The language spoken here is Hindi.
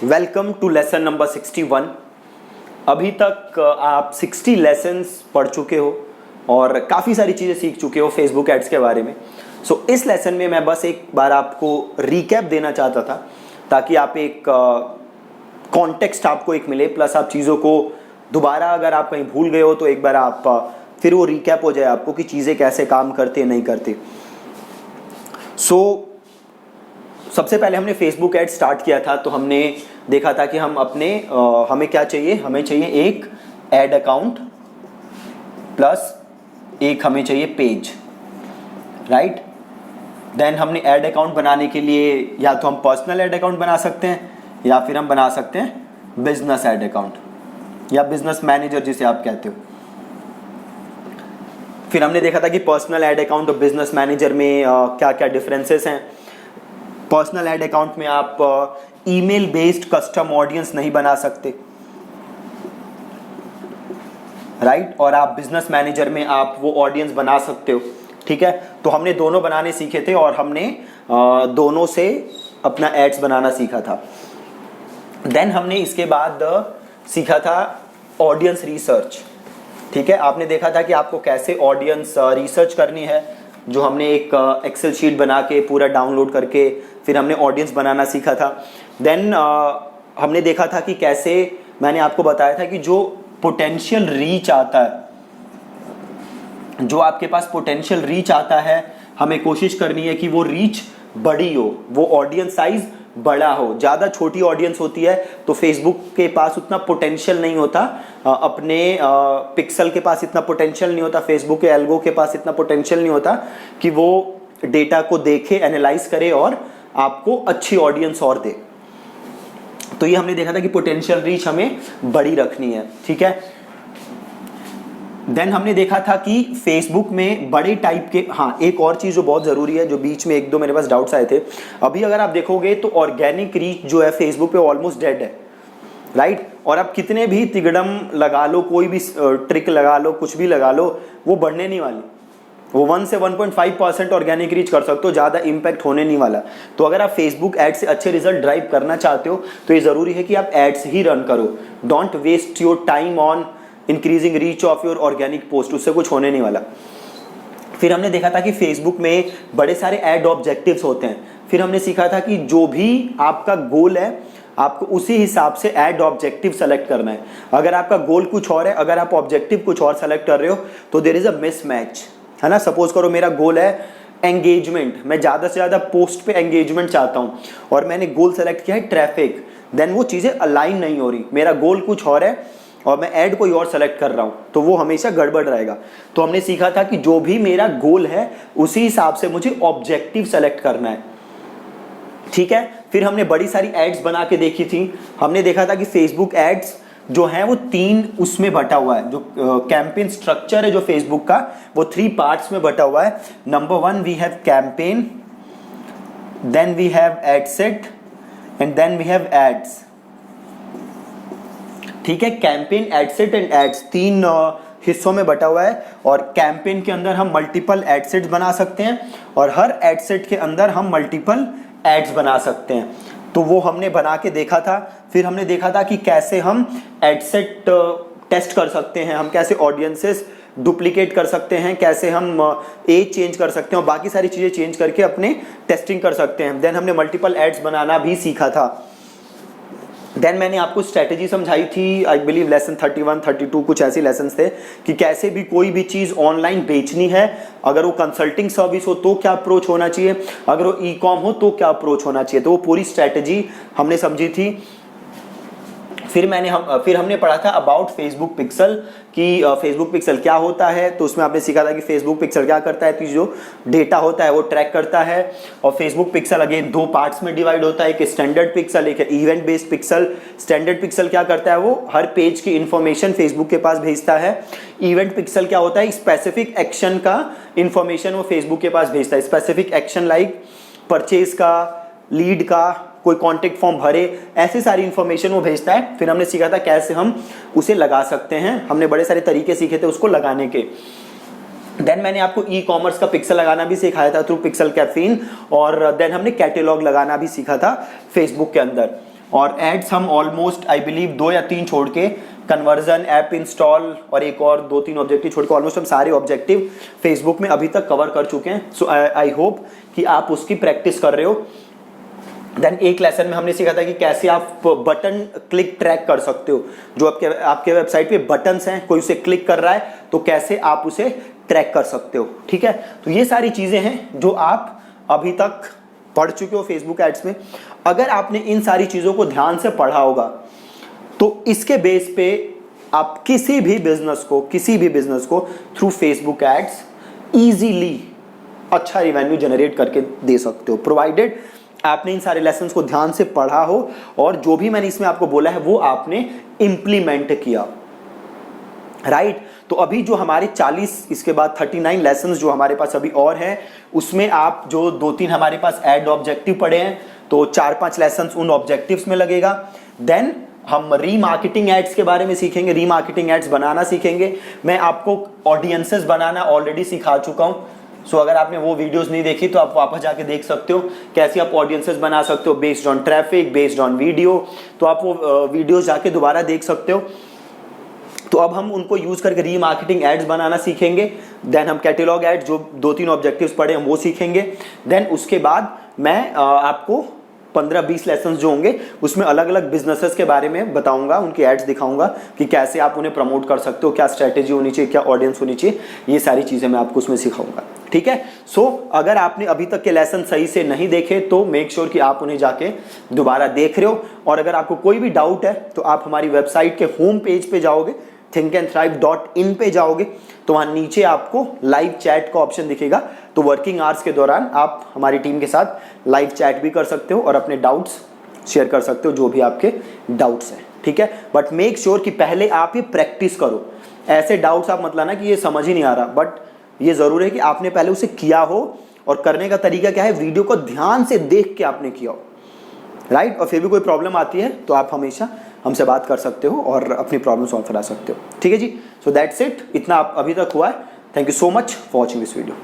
Welcome to lesson number 61। अभी तक आप 60 लेसन्स पढ़ चुके हो और काफ़ी सारी चीज़ें सीख चुके हो फेसबुक एड्स के बारे में। सो इस लेसन में मैं बस एक बार आपको रिकैप देना चाहता था ताकि आप एक कॉन्टेक्स्ट आपको एक मिले, प्लस आप चीज़ों को दोबारा अगर आप कहीं भूल गए हो तो एक बार आप फिर वो रिकैप हो जाए आपको कि चीज़ें कैसे काम करते नहीं करते। सो सबसे पहले हमने फेसबुक ऐड स्टार्ट किया था तो हमने देखा था कि हम अपने हमें क्या चाहिए, हमें चाहिए एक ऐड अकाउंट प्लस एक हमें चाहिए पेज, राइट। देन हमने ऐड अकाउंट बनाने के लिए या तो हम पर्सनल ऐड अकाउंट बना सकते हैं या फिर हम बना सकते हैं बिजनेस ऐड अकाउंट या बिजनेस मैनेजर जिसे आप कहते हो। फिर हमने देखा था कि पर्सनल ऐड अकाउंट और बिजनेस मैनेजर में क्या क्या डिफरेंसेस हैं। पर्सनल ऐड अकाउंट में आप ईमेल बेस्ड कस्टम ऑडियंस नहीं बना सकते, राइट। और आप बिजनेस मैनेजर में आप वो ऑडियंस बना सकते हो, ठीक है। तो हमने दोनों बनाने सीखे थे और हमने दोनों से अपना एड्स बनाना सीखा था। देन हमने इसके बाद सीखा था ऑडियंस रिसर्च, ठीक है। आपने देखा था कि आपको कैसे ऑडियंस रिसर्च करनी है, जो हमने एक एक्सेल शीट बना के पूरा डाउनलोड करके फिर हमने ऑडियंस बनाना सीखा था। देन हमने देखा था कि कैसे, मैंने आपको बताया था कि जो पोटेंशियल रीच आता है, जो आपके पास पोटेंशियल रीच आता है, हमें कोशिश करनी है कि वो रीच बड़ी हो, वो ऑडियंस साइज बड़ा हो। ज़्यादा छोटी ऑडियंस होती है तो फेसबुक के पास उतना पोटेंशियल नहीं होता, अपने पिक्सल के पास इतना पोटेंशियल नहीं होता, फेसबुक के एल्गो के पास इतना पोटेंशियल नहीं होता कि वो डेटा को देखे, एनालाइज करे और आपको अच्छी ऑडियंस और दे। तो ये हमने देखा था कि पोटेंशियल रीच हमें बड़ी रखनी है, ठीक है। देन हमने देखा था कि फेसबुक में बड़े टाइप के, हाँ एक और चीज़ जो बहुत ज़रूरी है, जो बीच में एक दो मेरे पास डाउट्स आए थे। अभी अगर आप देखोगे तो ऑर्गेनिक रीच जो है फेसबुक पे ऑलमोस्ट डेड है, राइट। और आप कितने भी तिगड़म लगा लो, कोई भी ट्रिक लगा लो, कुछ भी लगा लो, वो बढ़ने नहीं वाली। वो 1 से 1.5% ऑर्गेनिक रीच कर सकते हो, ज़्यादा इम्पैक्ट होने नहीं वाला। तो अगर आप फेसबुक एड से अच्छे रिजल्ट ड्राइव करना चाहते हो तो ये ज़रूरी है कि आप एड्स ही रन करो। Don't waste your time on increasing reach of your organic post, उससे कुछ होने नहीं वाला। फिर हमने देखा था कि फेसबुक में बड़े सारे एड ऑब्जेक्टिव्स होते हैं। फिर हमने सीखा था कि जो भी आपका गोल है आपको उसी हिसाब से एड ऑब्जेक्टिव सेलेक्ट करना है। अगर आपका गोल कुछ और है, अगर आप ऑब्जेक्टिव कुछ और सेलेक्ट कर रहे हो तो देयर इज अ मिसमैच, है ना। सपोज करो मेरा गोल है एंगेजमेंट, मैं ज़्यादा से ज़्यादा पोस्ट पे एंगेजमेंट चाहता हूँ और मैंने गोल सेलेक्ट किया है ट्रैफिक, देन वो चीज़ें अलाइन नहीं हो रही। मेरा गोल कुछ और है और मैं ऐड कोई और सेलेक्ट कर रहा हूँ तो वो हमेशा गड़बड़ रहेगा। तो हमने सीखा था कि जो भी मेरा गोल है उसी हिसाब से मुझे ऑब्जेक्टिव सेलेक्ट करना है, ठीक है। फिर हमने बड़ी सारी एड्स बना के देखी थी। हमने देखा था कि फेसबुक एड्स जो है वो 3 उसमें बटा हुआ है, जो कैंपेन स्ट्रक्चर है जो फेसबुक का, वो 3 पार्ट्स में बटा हुआ है। Number 1 we have campaign, then we have ad set and then we have ads, ठीक है। Campaign, ad set and ads 3 हिस्सों में बटा हुआ है और कैंपेन के अंदर हम मल्टीपल एड सेट्स बना सकते हैं और हर एड सेट के अंदर हम मल्टीपल एड्स बना सकते हैं। तो वो हमने बना के देखा था। फिर हमने देखा था कि कैसे हम एड सेट टेस्ट कर सकते हैं, हम कैसे ऑडियंसेस डुप्लीकेट कर सकते हैं, कैसे हम एज चेंज कर सकते हैं और बाकी सारी चीज़ें चेंज करके अपने टेस्टिंग कर सकते हैं। देन हमने मल्टीपल एड्स बनाना भी सीखा था। देन मैंने आपको स्ट्रैटेजी समझाई थी, आई बिलीव लेसन 31, 32 कुछ ऐसे लेसन्स थे कि कैसे भी कोई भी चीज़ ऑनलाइन बेचनी है, अगर वो कंसल्टिंग सर्विस हो तो क्या अप्रोच होना चाहिए, अगर वो ई कॉम हो तो क्या अप्रोच होना चाहिए। तो वो पूरी स्ट्रैटेजी हमने समझी थी। फिर हमने पढ़ा था अबाउट फेसबुक पिक्सल कि फेसबुक पिक्सल क्या होता है। तो उसमें आपने सीखा था कि फेसबुक पिक्सल क्या करता है, कि जो डेटा होता है वो ट्रैक करता है। और फेसबुक पिक्सल अगेन 2 पार्ट्स में डिवाइड होता है, एक स्टैंडर्ड पिक्सल, एक event based pixel. Standard pixel क्या करता है, वो हर पेज की इंफॉर्मेशन फेसबुक के पास भेजता है। इवेंट पिक्सल क्या होता है, स्पेसिफिक एक्शन का इंफॉर्मेशन वो फेसबुक के पास भेजता है। स्पेसिफिक एक्शन लाइक परचेज का, लीड का, कोई कॉन्टेक्ट फॉर्म भरे, ऐसे सारी इंफॉर्मेशन वो भेजता है। फिर हमने सीखा था कैसे हम उसे लगा सकते हैं, हमने बड़े सारे तरीके सीखे थे उसको लगाने के। देन मैंने आपको ई कॉमर्स का पिक्सल लगाना भी सिखाया था थ्रू पिक्सल कैफीन। और देन हमने कैटेलॉग लगाना भी सीखा था फेसबुक के अंदर। और एड्स हम ऑलमोस्ट आई बिलीव 2 या 3 छोड़ के, कन्वर्जन, ऐप इंस्टॉल और एक और 2-3 ऑब्जेक्टिव छोड़ के ऑलमोस्ट हम सारे ऑब्जेक्टिव फेसबुक में अभी तक कवर कर चुके हैं। सो आई होप कि आप उसकी प्रैक्टिस कर रहे हो। देन एक लेसन में हमने सीखा था कि कैसे आप बटन क्लिक ट्रैक कर सकते हो। जो आपके वेबसाइट पे बटन्स हैं, कोई उसे क्लिक कर रहा है तो कैसे आप उसे ट्रैक कर सकते हो। ठीक है, तो ये सारी चीजें हैं जो आप अभी तक पढ़ चुके हो फेसबुक एड्स में। अगर आपने इन सारी चीजों को ध्यान से पढ़ा होगा तो इसके बेस पे आप किसी भी बिजनेस को थ्रू फेसबुक एड्स इजीली अच्छा रिवेन्यू जनरेट करके दे सकते हो, प्रोवाइडेड आपने इन सारे लेसन्स को ध्यान से पढ़ा हो और जो भी मैंने इसमें आपको बोला है वो आपने इंप्लीमेंट किया। राइट, तो अभी जो हमारे 40, इसके बाद 39 लेसन्स जो हमारे पास अभी और हैं, उसमें आप जो 2-3 हमारे पास एड ऑब्जेक्टिव पढ़े हैं, तो 4-5 लेसन्स उन ऑब्जेक्टिव्स में लगेगा। देन हम रीमार्केटिंग एड्स के बारे में सीखेंगे, रीमार्केटिंग एड्स बनाना सीखेंगे। मैं आपको ऑडियंसेस बनाना ऑलरेडी सिखा चुका हूं। सो अगर आपने वो वीडियोस नहीं देखी तो आप वापस जाके देख सकते हो कैसे आप ऑडियंसेस बना सकते हो based on traffic, based on video. तो आप वो वीडियोस जाके दोबारा देख सकते हो। तो अब हम उनको यूज करके रीमार्केटिंग एड्स बनाना सीखेंगे। देन हम कैटलॉग एड्स जो 2-3 ऑब्जेक्टिव्स पढ़े हैं वो सीखेंगे। देन उसके बाद मैं आपको 15-20 लेसन्स जो होंगे उसमें अलग अलग बिजनेसेस के बारे में बताऊंगा, उनकी एड्स दिखाऊंगा कि कैसे आप उन्हें प्रमोट कर सकते हो, क्या स्ट्रेटेजी होनी चाहिए, क्या ऑडियंस होनी चाहिए, ये सारी चीजें मैं आपको उसमें सिखाऊंगा। ठीक है, सो अगर आपने अभी तक के लेसन सही से नहीं देखे तो मेक श्योर कि आप उन्हें जाके दोबारा देख रहे हो। और अगर आपको कोई भी डाउट है तो आप हमारी वेबसाइट के होम पेज पे जाओगे, thinkandthrive.in पे जाओगे तो वहां नीचे आपको लाइव चैट का ऑप्शन दिखेगा। तो वर्किंग आवर्स के दौरान आप हमारी टीम के साथ लाइव चैट भी कर सकते हो और अपने डाउट्स शेयर कर सकते हो, जो भी आपके डाउट्स हैं। ठीक है, बट मेक श्योर कि पहले आप ये प्रैक्टिस करो। ऐसे डाउट्स आप मत लाना कि ये समझ ही नहीं आ रहा, बट ये जरूर है कि आपने पहले उसे किया हो। और करने का तरीका क्या है, वीडियो को ध्यान से देख के आपने किया हो। राइट, और फिर भी कोई प्रॉब्लम आती है तो आप हमेशा हमसे बात कर सकते हो और अपनी प्रॉब्लम सॉल्व करा सकते हो। ठीक है जी, सो दैट्स इट, इतना अभी तक हुआ है। Thank you so much for watching this video.